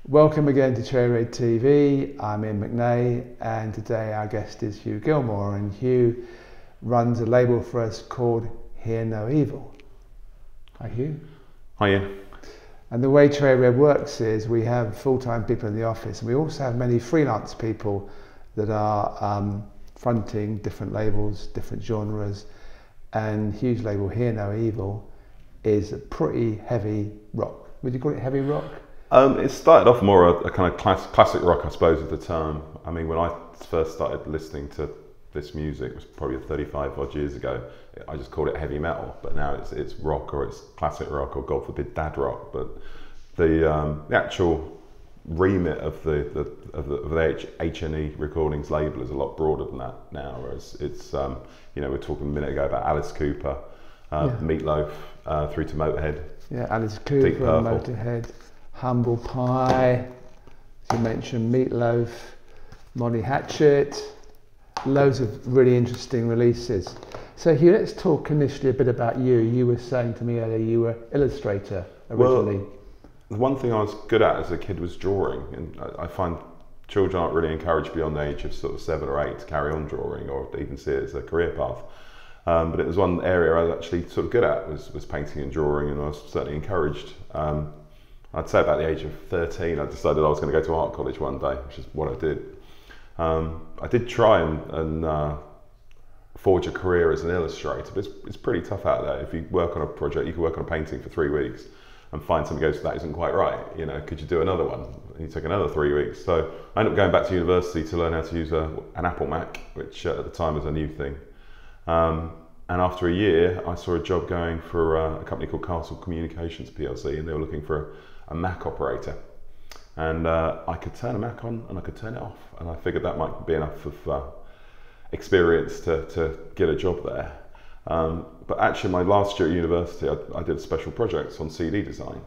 Welcome again to Cherry Red TV. I'm Iain McNay, and today our guest is Hugh Gilmour, and Hugh runs a label for us called Hear No Evil. Hi Hugh. Hi Iain. And the way Cherry Red works is we have full-time people in the office, and we also have many freelance people that are fronting different labels, different genres, and Hugh's label Hear No Evil is a pretty heavy rock. Would you call it heavy rock? It started off more a kind of classic rock, I suppose, at the time. I mean, when I first started listening to this music, it was probably 35 odd years ago. I just called it heavy metal, but now it's rock, or it's classic rock, or God forbid dad rock. But the actual remit of the HNE Recordings label is a lot broader than that now. Whereas it's we're talking a minute ago about Alice Cooper, Meatloaf, through to Motorhead. Yeah, Alice Cooper, Motorhead. Humble Pie, as you mentioned, Meatloaf, Molly Hatchet, loads of really interesting releases. So Hugh, let's talk initially a bit about you. You were saying to me earlier you were illustrator originally. Well, the one thing I was good at as a kid was drawing, and I find children aren't really encouraged beyond the age of sort of 7 or 8 to carry on drawing or even see it as a career path. But it was one area I was actually sort of good at, was painting and drawing, and I was certainly encouraged. I'd say about the age of 13, I decided I was going to go to art college one day, which is what I did. I did try and forge a career as an illustrator, but it's pretty tough out there. If you work on a project, you can work on a painting for 3 weeks and find something goes, that isn't quite right. You know, could you do another one? And you take another 3 weeks. So I ended up going back to university to learn how to use an Apple Mac, which at the time was a new thing. And after a year, I saw a job going for a company called Castle Communications PLC, and they were looking for a Mac operator. And I could turn a Mac on and I could turn it off. And I figured that might be enough of experience to get a job there. But actually my last year at university, I did a special project on CD design,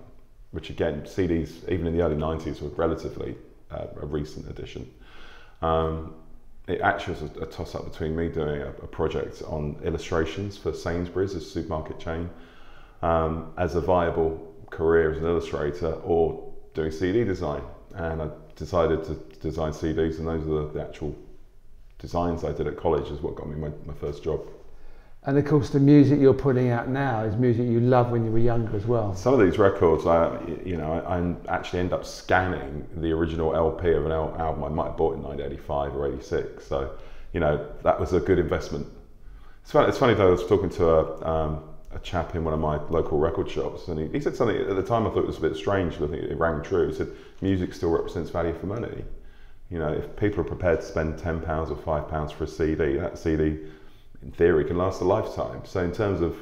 which again, CDs, even in the early 90s, were relatively a recent addition. It actually was a toss-up between me doing a project on illustrations for Sainsbury's, a supermarket chain, as a viable career as an illustrator, or doing CD design. And I decided to design CDs, and those are the actual designs I did at college is what got me my first job. And of course the music you're putting out now is music you loved when you were younger as well. Some of these records, I actually end up scanning the original LP of an album I might have bought in 1985 or 86. So, that was a good investment. It's funny though, I was talking to a chap in one of my local record shops, and he said something at the time I thought was a bit strange, but I think it rang true. He said, music still represents value for money. If people are prepared to spend £10 or £5 for a CD, that CD in theory can last a lifetime. So in terms of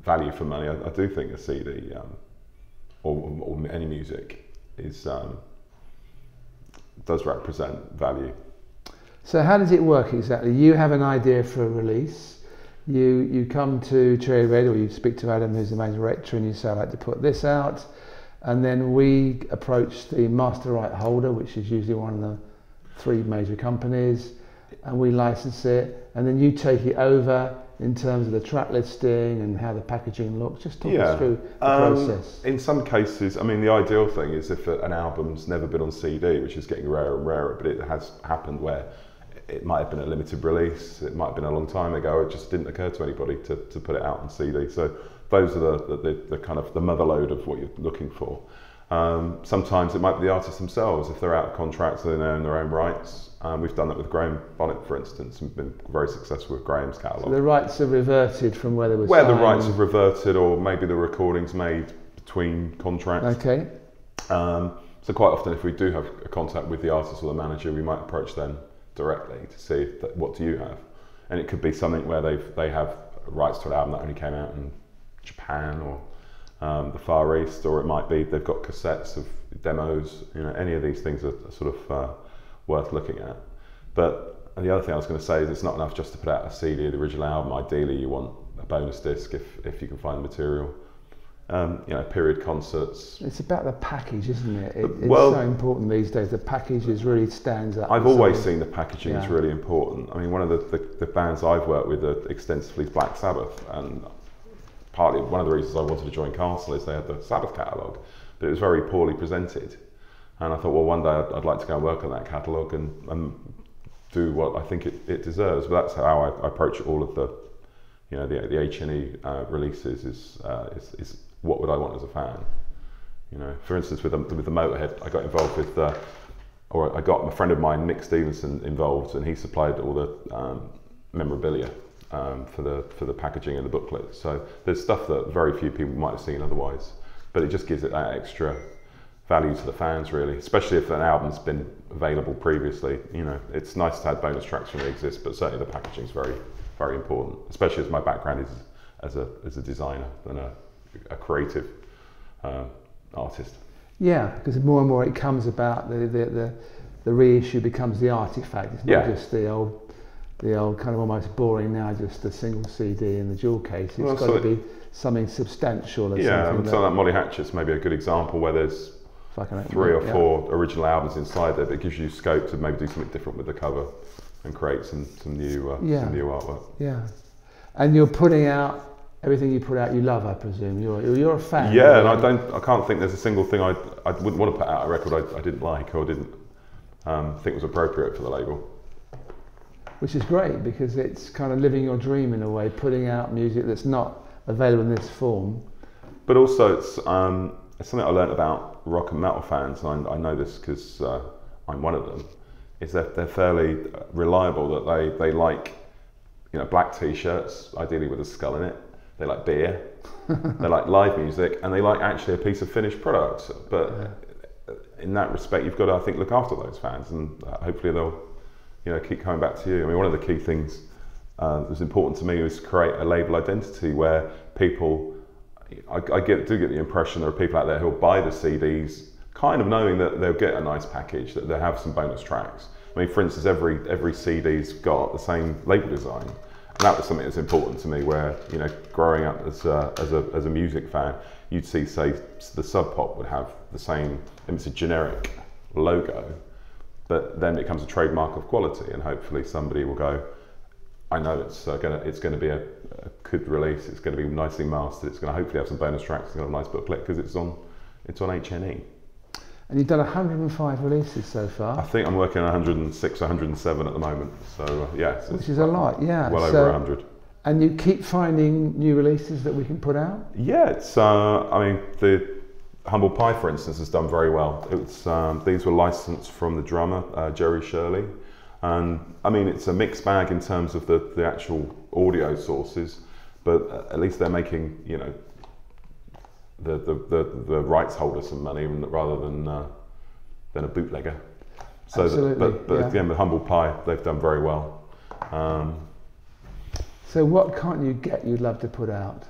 value for money, I do think a CD or any music does represent value. So how does it work exactly? You have an idea for a release. You come to Cherry Red, or you speak to Adam, who's the main director, and you say, I'd like to put this out. And then we approach the master right holder, which is usually one of the 3 major companies, and we license it. And then you take it over in terms of the track listing and how the packaging looks. Just talk us through the process. In some cases, I mean, the ideal thing is if an album's never been on CD, which is getting rarer and rarer, but it has happened where it might have been a limited release, it might have been a long time ago, it just didn't occur to anybody to put it out on CD. So those are the kind of the mother lode of what you're looking for. Sometimes it might be the artists themselves, if they're out of contract, so they own their own rights. We've done that with Graham Bonnet, for instance, and been very successful with Graham's catalogue. So the rights are reverted from where they were Where signed. the rights have reverted, or maybe the recording's made between contracts. Okay. So quite often, if we do have a contact with the artist or the manager, we might approach them directly to see what do you have, and it could be something where they have rights to an album that only came out in Japan or the Far East, or it might be they've got cassettes of demos. Any of these things are sort of worth looking at. But the other thing I was going to say is it's not enough just to put out a CD of the original album. Ideally, you want a bonus disc if you can find the material. Period concerts. It's about the package, isn't it? It's so important these days. The package really stands up. I've always seen the packaging is really important. I mean, one of the bands I've worked with extensively is Black Sabbath, and partly one of the reasons I wanted to join Castle is they had the Sabbath catalogue, but it was very poorly presented. And I thought, well, one day I'd like to go and work on that catalogue and do what I think it deserves. But that's how I approach all of the, you know, the HNE releases is what would I want as a fan. You know, for instance, with the Motorhead, I got involved with, or I got a friend of mine, Nick Stevenson, involved, and he supplied all the memorabilia for the packaging and the booklet. So there's stuff that very few people might have seen otherwise, but it just gives it that extra value to the fans, really, especially if an album's been available previously. You know, it's nice to have bonus tracks when they exist, but certainly the packaging is very, very important, especially as my background is as a designer and a creative artist. Yeah, because more and more it comes about, the reissue becomes the artifact. It's not just the old kind of almost boring now, just a single CD in the jewel case. It's got to be something substantial. Something like Molly Hatchet's maybe a good example, where there's 3 or 4 original albums inside there that gives you scope to maybe do something different with the cover and create some new artwork. Yeah, and you're putting out everything you put out. You love, I presume. You're a fan. Yeah, and I can't think there's a single thing I wouldn't want to put out a record I didn't like or didn't think was appropriate for the label. Which is great, because it's kind of living your dream in a way, putting out music that's not available in this form. But also it's something I learned about rock and metal fans, and I know this because I'm one of them, is that they're fairly reliable, that they like, you know, black t-shirts, ideally with a skull in it. They like beer, they like live music, and they like actually a piece of finished product. But in that respect, you've got to, I think, look after those fans, and hopefully they'll, you know, keep coming back to you. I mean, one of the key things that was important to me was create a label identity where people, I do get the impression there are people out there who'll buy the CDs kind of knowing that they'll get a nice package, that they'll have some bonus tracks. I mean, for instance, every CD's got the same label design. And that was something that's important to me, where, you know, growing up as a music fan, you'd see, say, the Sub Pop would have the same, it's a generic logo, but then it becomes a trademark of quality, and hopefully somebody will go, I know it's going to be a good release, it's going to be nicely mastered, it's going to hopefully have some bonus tracks, it's going to have a nice booklet because it's on HNE. And you've done 105 releases so far. I think I'm working on 106, 107 at the moment. So which is a lot, yeah. Well over 100. And you keep finding new releases that we can put out? Yeah, it's. I mean, the Humble Pie, for instance, has done very well. It's these were licensed from the drummer Jerry Shirley, and I mean, it's a mixed bag in terms of the actual audio sources, but at least they're making, you know, the rights holder some money rather than a bootlegger. So, absolutely, again, with Humble Pie, they've done very well. So, what can't you get you'd love to put out?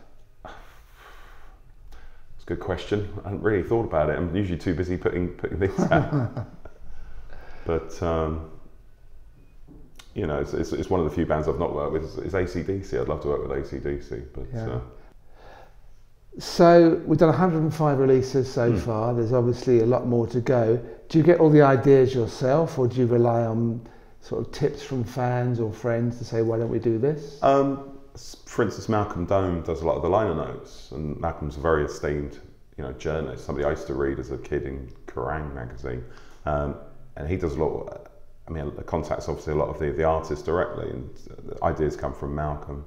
It's a good question. I haven't really thought about it. I'm usually too busy putting things out. But you know, it's one of the few bands I've not worked with. Is AC/DC. I'd love to work with AC/DC, but. Yeah. So we've done 105 releases so far. There's obviously a lot more to go. Do you get all the ideas yourself, or do you rely on sort of tips from fans or friends to say, why don't we do this? For instance, Malcolm Dome does a lot of the liner notes, and Malcolm's a very esteemed, you know, journalist, somebody I used to read as a kid in Kerrang magazine, and he does a lot. I mean, contacts obviously a lot of the artists directly, and the ideas come from Malcolm.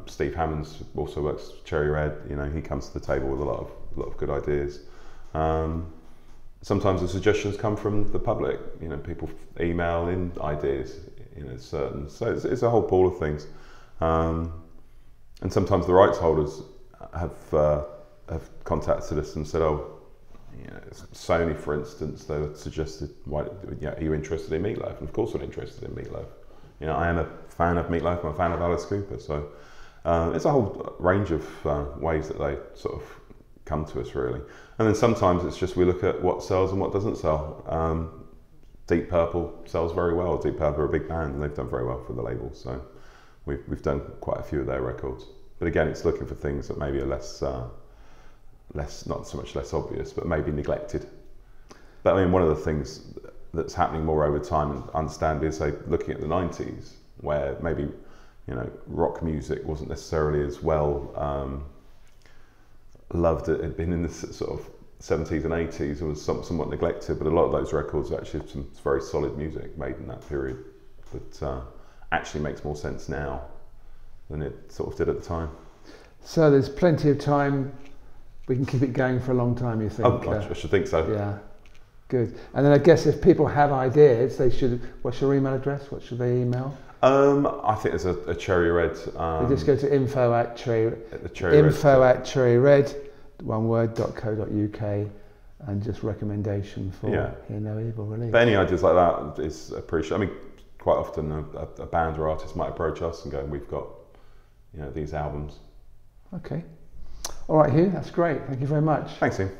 Steve Hammonds also works Cherry Red. You know, he comes to the table with a lot of good ideas. Sometimes the suggestions come from the public. You know, people email in ideas. You know, so it's a whole pool of things. And sometimes the rights holders have contacted us and said, "Oh, you know, Sony, for instance, they suggested, why, yeah, are you interested in Meatloaf?" And of course, I'm interested in Meatloaf. You know, I am a fan of Meatloaf, I'm a fan of Alice Cooper, so it's a whole range of ways that they sort of come to us, really. And then sometimes it's just we look at what sells and what doesn't sell. Deep Purple sells very well. Deep Purple are a big band, and they've done very well for the label, so we've done quite a few of their records. But again, it's looking for things that maybe are less, not so much less obvious, but maybe neglected. But I mean, one of the things that's happening more over time, and understandably, is say looking at the 90s, where maybe, you know, rock music wasn't necessarily as well loved. It had been in this sort of 70s and 80s and was somewhat neglected, but a lot of those records actually have some very solid music made in that period that actually makes more sense now than it sort of did at the time. So there's plenty of time. We can keep it going for a long time, you think? Oh, I should think so. Yeah, good. And then I guess if people have ideas, they should. What's your email address? What should they email? I think there's a Cherry Red. You just go to info@cherryred, one word, .co.uk, and just recommendation for Hear No Evil release. But any ideas like that is appreciated. I mean, quite often a band or artist might approach us and go, "We've got, these albums." Okay. All right, Hugh. That's great. Thank you very much. Thanks, Ian.